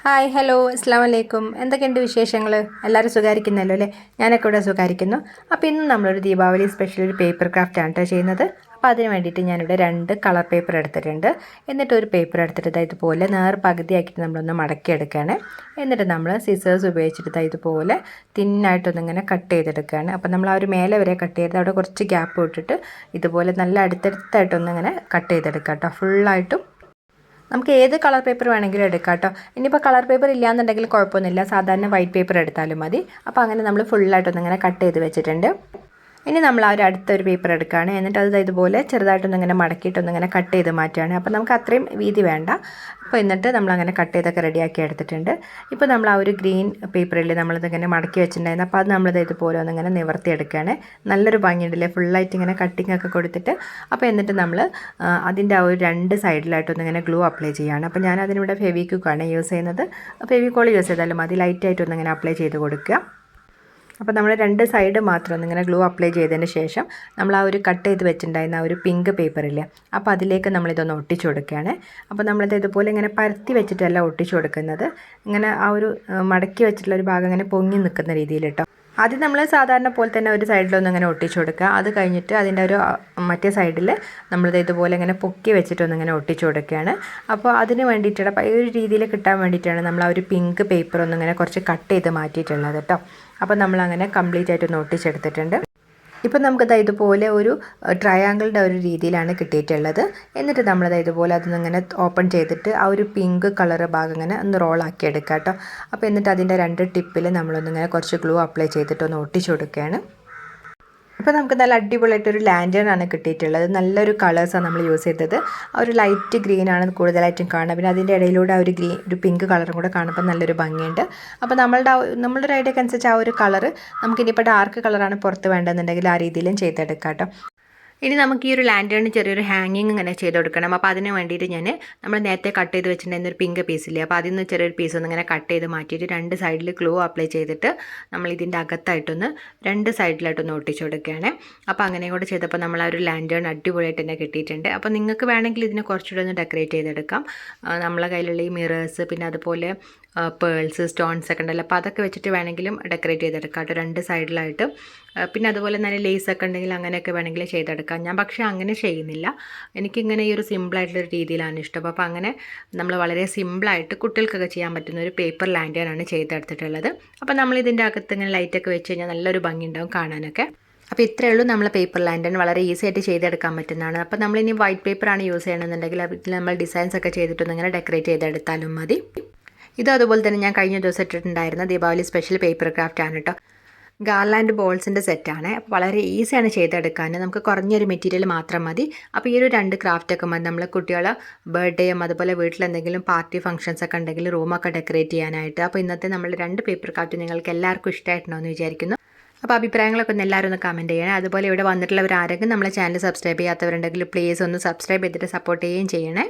Hi hello അസ്സാം വലൈക്കും. എന്തൊക്കെയുണ്ട് വിശേഷങ്ങൾ? എല്ലാവരും സുഖമായിരിക്കുന്നല്ലോ അല്ലേ? ഞാനൊക്കെ ഇവിടെ സുഖമായിരിക്കുന്നു. അപ്പോൾ ഇന്ന് നമ്മളൊരു ദീപാവലി സ്പെഷ്യൽ ഒരു പേപ്പർ ക്രാഫ്റ്റ് ആണ് കേട്ടോ ചെയ്യുന്നത്. അപ്പോൾ അതിന് വേണ്ടിയിട്ട് ഞാനിവിടെ 2 കളർ പേപ്പർ എടുത്തിട്ടുണ്ട്. എന്നിട്ട് ഒരു പേപ്പർ എടുത്തിട്ട് ഇതുപോലെ പകുതിയാക്കിയിട്ട് നമ്മളൊന്ന് മടക്കിയെടുക്കുകയാണ്. എന്നിട്ട് നമ്മൾ സിസേഴ്സ് ഉപയോഗിച്ചിട്ട് ഇതുപോലെ തിന്നായിട്ടൊന്നിങ്ങനെ കട്ട് ചെയ്തെടുക്കുകയാണ്. അപ്പോൾ നമ്മൾ ആ ഒരു മേലെ വരെ കട്ട് ചെയ്ത് അവിടെ കുറച്ച് ഗ്യാപ്പ് വിട്ടിട്ട് ഇതുപോലെ നല്ല അടുത്തടുത്തായിട്ടൊന്നിങ്ങനെ കട്ട് ചെയ്തെടുക്കുക കേട്ടോ. ഫുള്ളായിട്ടും നമുക്ക് ഏത് കളർ പേപ്പർ വേണമെങ്കിലും എടുക്കാം കേട്ടോ. ഇനിയിപ്പോൾ കളർ പേപ്പർ ഇല്ലയെന്നുണ്ടെങ്കിൽ കുഴപ്പമൊന്നുമില്ല, സാധാരണ വൈറ്റ് പേപ്പർ എടുത്താലും മതി. അപ്പോൾ അങ്ങനെ നമ്മൾ ഫുള്ളായിട്ടൊന്നിങ്ങനെ കട്ട് ചെയ്ത് വെച്ചിട്ടുണ്ട്. ഇനി നമ്മൾ ആ ഒരു അടുത്തൊരു പേപ്പർ എടുക്കുകയാണ്. എന്നിട്ട് അത് ഇതുപോലെ ചെറുതായിട്ടൊന്നിങ്ങനെ മടക്കിയിട്ടൊന്നിങ്ങനെ കട്ട് ചെയ്ത് മാറ്റുകയാണ്. അപ്പോൾ നമുക്ക് അത്രയും വീതി വേണ്ട. അപ്പോൾ എന്നിട്ട് നമ്മളങ്ങനെ കട്ട് ചെയ്തൊക്കെ റെഡിയാക്കി എടുത്തിട്ടുണ്ട്. ഇപ്പോൾ നമ്മൾ ആ ഒരു ഗ്രീൻ പേപ്പറിൽ നമ്മളിതിങ്ങനെ മടക്കി വെച്ചിട്ടുണ്ടായിരുന്നു. അപ്പോൾ അത് നമ്മളിത് ഇതുപോലെ ഒന്നിങ്ങനെ നിവർത്തിയെടുക്കുകയാണ്. നല്ലൊരു ഭംഗിയുണ്ടല്ലേ, ഫുള്ളായിട്ട് ഇങ്ങനെ കട്ടിങ് ഒക്കെ കൊടുത്തിട്ട്. അപ്പോൾ എന്നിട്ട് നമ്മൾ അതിൻ്റെ ആ ഒരു 2 സൈഡിലായിട്ടൊന്നിങ്ങനെ ഗ്ലൂ അപ്ലൈ ചെയ്യുകയാണ്. അപ്പോൾ ഞാൻ അതിനിവിടെ ഫെവിക്വിക്കാണ് യൂസ് ചെയ്യുന്നത്. ഫെവിക്കോൾ യൂസ് ചെയ്താലും മതി, ലൈറ്റായിട്ടൊന്നിങ്ങനെ അപ്ലൈ ചെയ്ത് കൊടുക്കുക. അപ്പോൾ നമ്മൾ 2 സൈഡ് മാത്രം ഒന്നിങ്ങനെ ഗ്ലൂ അപ്ലൈ ചെയ്തതിന് ശേഷം നമ്മൾ ആ ഒരു കട്ട് ചെയ്ത് വെച്ചിട്ടുണ്ടായിരുന്ന ആ ഒരു പിങ്ക് പേപ്പറില്ലേ, അപ്പോൾ അതിലേക്ക് നമ്മളിതൊന്ന് ഒട്ടിച്ചു കൊടുക്കുകയാണ്. അപ്പോൾ നമ്മളിത് ഇതുപോലെ ഇങ്ങനെ പരത്തി വെച്ചിട്ടല്ല ഒട്ടിച്ചു കൊടുക്കുന്നത്, ഇങ്ങനെ ആ ഒരു മടക്കി വെച്ചിട്ടുള്ള ഒരു ഭാഗം ഇങ്ങനെ പൊങ്ങി നിൽക്കുന്ന രീതിയിൽ കേട്ടോ. ആദ്യം നമ്മൾ സാധാരണ പോലെ തന്നെ ഒരു സൈഡിലൊന്നും ഇങ്ങനെ ഒട്ടിച്ചു കൊടുക്കുക. അത് കഴിഞ്ഞിട്ട് അതിൻ്റെ ഒരു മറ്റേ സൈഡിൽ നമ്മളിത് ഇതുപോലെ ഇങ്ങനെ പൊക്കി വെച്ചിട്ടൊന്നിങ്ങനെ ഒട്ടിച്ചു കൊടുക്കുകയാണ്. അപ്പോൾ അതിന് വേണ്ടിയിട്ടുള്ള ഈ ഒരു രീതിയിൽ കിട്ടാൻ വേണ്ടിയിട്ടാണ് നമ്മൾ ആ ഒരു പിങ്ക് പേപ്പർ ഒന്നിങ്ങനെ കുറച്ച് കട്ട് ചെയ്ത് മാറ്റിയിട്ടുള്ളത് കേട്ടോ. അപ്പോൾ നമ്മളങ്ങനെ കംപ്ലീറ്റ് ആയിട്ടൊന്ന് ഒട്ടിച്ചെടുത്തിട്ടുണ്ട്. ഇപ്പോൾ നമുക്കത് ഇതുപോലെ ഒരു ട്രയാങ്കിളിൻ്റെ ഒരു രീതിയിലാണ് കിട്ടിയിട്ടുള്ളത്. എന്നിട്ട് നമ്മളത് ഇതുപോലെ അതൊന്നിങ്ങനെ ഓപ്പൺ ചെയ്തിട്ട് ആ ഒരു പിങ്ക് കളർ ഭാഗം ഇങ്ങനെ ഒന്ന് റോളാക്കി എടുക്കുക കേട്ടോ. അപ്പോൾ എന്നിട്ട് അതിൻ്റെ 2 ടിപ്പിൽ നമ്മളൊന്നിങ്ങനെ കുറച്ച് ഗ്ലൂ അപ്ലൈ ചെയ്തിട്ടൊന്ന് ഒട്ടിച്ചു കൊടുക്കുകയാണ്. ഇപ്പോൾ നമുക്ക് നല്ല അടിപൊളിയായിട്ടൊരു ലാൻറ്റേൺ ആണ് കിട്ടിയിട്ടുള്ളത്. നല്ലൊരു കളേഴ്സാണ് നമ്മൾ യൂസ് ചെയ്തത്. ആ ഒരു ലൈറ്റ് ഗ്രീനാണ് കൂടുതലായിട്ടും കാണുക. പിന്നെ അതിൻ്റെ ഇടയിലൂടെ ആ ഒരു പിങ്ക് കളറും കൂടെ കാണുമ്പോൾ നല്ലൊരു ഭംഗിയുണ്ട്. അപ്പോൾ നമ്മളുടെ ഒരു ഐഡിയക്ക് അനുസരിച്ച് ആ ഒരു കളറ് നമുക്കിനിയിപ്പോൾ ഡാർക്ക് കളറാണ് പുറത്ത് വേണ്ടതെന്നുണ്ടെങ്കിൽ ആ രീതിയിലും ചെയ്തെടുക്കാം കേട്ടോ. ഇനി നമുക്ക് ഈ ഒരു ലാൻറ്റേണിന് ചെറിയൊരു ഹാങ്ങിങ് ഇങ്ങനെ ചെയ്ത് കൊടുക്കണം. അപ്പോൾ അതിന് വേണ്ടിയിട്ട് നമ്മൾ നേരത്തെ കട്ട് ചെയ്ത് വെച്ചിട്ടുണ്ടായിരുന്ന ഒരു പിങ്ക് പീസില്ലേ, അപ്പോൾ അതിൽ നിന്ന് ചെറിയൊരു പീസ് ഒന്ന് ഇങ്ങനെ കട്ട് ചെയ്ത് മാറ്റിയിട്ട് 2 സൈഡിൽ ഗ്ലൂ അപ്ലൈ ചെയ്തിട്ട് നമ്മൾ ഇതിൻ്റെ അകത്തായിട്ടൊന്ന് 2 സൈഡിലായിട്ടൊന്ന് ഒട്ടിച്ചു കൊടുക്കുകയാണ്. അപ്പോൾ അങ്ങനെ കൂടെ ചെയ്തപ്പോൾ നമ്മൾ ആ ഒരു ലാൻറ്റേൺ അടിപൊളിയായിട്ട് തന്നെ കിട്ടിയിട്ടുണ്ട്. അപ്പോൾ നിങ്ങൾക്ക് വേണമെങ്കിൽ ഇതിനെ കുറച്ചുകൂടെ ഒന്ന് ഡെക്കറേറ്റ് ചെയ്തെടുക്കാം. നമ്മളെ കയ്യിലുള്ള ഈ മിറേഴ്സ്, പിന്നെ അതുപോലെ പേൾസ്, സ്റ്റോൺസ് ഒക്കെ ഉണ്ടല്ലോ, അപ്പോൾ അതൊക്കെ വെച്ചിട്ട് വേണമെങ്കിലും ഡെക്കറേറ്റ് ചെയ്തെടുക്കാം കേട്ടോ 2 സൈഡിലായിട്ട്. പിന്നെ അതുപോലെ നല്ല ലേസൊക്കെ ഉണ്ടെങ്കിൽ അങ്ങനെയൊക്കെ വേണമെങ്കിൽ ചെയ്തെടുക്കാം. ഞാൻ പക്ഷേ അങ്ങനെ ചെയ്യുന്നില്ല, എനിക്കിങ്ങനെ ഈ ഒരു സിമ്പിളായിട്ടുള്ളൊരു രീതിയിലാണ് ഇഷ്ടം. അപ്പോൾ അങ്ങനെ നമ്മൾ വളരെ സിമ്പിളായിട്ട് കുട്ടികൾക്കൊക്കെ ചെയ്യാൻ പറ്റുന്ന ഒരു പേപ്പർ ലാൻറ്റേണാണ് ചെയ്തെടുത്തിട്ടുള്ളത്. അപ്പോൾ നമ്മൾ ഇതിൻ്റെ അകത്ത് ഇങ്ങനെ ലൈറ്റൊക്കെ വെച്ച് കഴിഞ്ഞാൽ നല്ലൊരു ഭംഗി ഉണ്ടാവും കാണാനൊക്കെ. അപ്പോൾ ഇത്രയേ ഉള്ളൂ നമ്മൾ പേപ്പർ ലാൻറ്റേൺ, വളരെ ഈസി ആയിട്ട് ചെയ്തെടുക്കാൻ പറ്റുന്നതാണ്. അപ്പോൾ നമ്മളിനി വൈറ്റ് പേപ്പറാണ് യൂസ് ചെയ്യണമെന്നുണ്ടെങ്കിൽ അതിൽ നമ്മൾ ഡിസൈൻസ് ഒക്കെ ചെയ്തിട്ടൊന്നിങ്ങനെ ഡെക്കറേറ്റ് ചെയ്തെടുത്താലും മതി. ഇത് അതുപോലെ തന്നെ ഞാൻ കഴിഞ്ഞ ദിവസം ഇട്ടിട്ടുണ്ടായിരുന്ന ദീപാവലി സ്പെഷ്യൽ പേപ്പർ ക്രാഫ്റ്റ് ആണ് കേട്ടോ. ഗാർലാൻഡ് ബോൾസിൻ്റെ സെറ്റാണ്. അപ്പോൾ വളരെ ഈസിയാണ് ചെയ്തെടുക്കാൻ, നമുക്ക് കുറഞ്ഞൊരു മെറ്റീരിയൽ മാത്രം മതി. അപ്പോൾ ഈ ഒരു 2 ക്രാഫ്റ്റൊക്കെ മതി നമ്മൾ കുട്ടികളെ ബർത്ത്ഡേയും അതുപോലെ വീട്ടിലെന്തെങ്കിലും പാർട്ടി ഫംഗ്ഷൻസ് ഒക്കെ ഉണ്ടെങ്കിൽ റൂമൊക്കെ ഡെക്കറേറ്റ് ചെയ്യാനായിട്ട്. അപ്പോൾ ഇന്നത്തെ നമ്മൾ 2 പേപ്പർ ക്രാഫ്റ്റ് നിങ്ങൾക്ക് എല്ലാവർക്കും ഇഷ്ടമായിട്ടുണ്ടോ എന്ന് വിചാരിക്കുന്നു. അപ്പോൾ അഭിപ്രായങ്ങളൊക്കെ ഒന്ന് എല്ലാവരും ഒന്ന് കമൻറ്റ് ചെയ്യണേ. അതുപോലെ ഇവിടെ വന്നിട്ടുള്ളവർ ആരെങ്കിലും നമ്മളെ ചാനൽ സബ്സ്ക്രൈബ് ചെയ്യാത്തവരുണ്ടെങ്കിൽ പ്ലീസ് ഒന്ന് സബ്സ്ക്രൈബ് ചെയ്തിട്ട് സപ്പോർട്ട് ചെയ്യുകയും ചെയ്യണേ.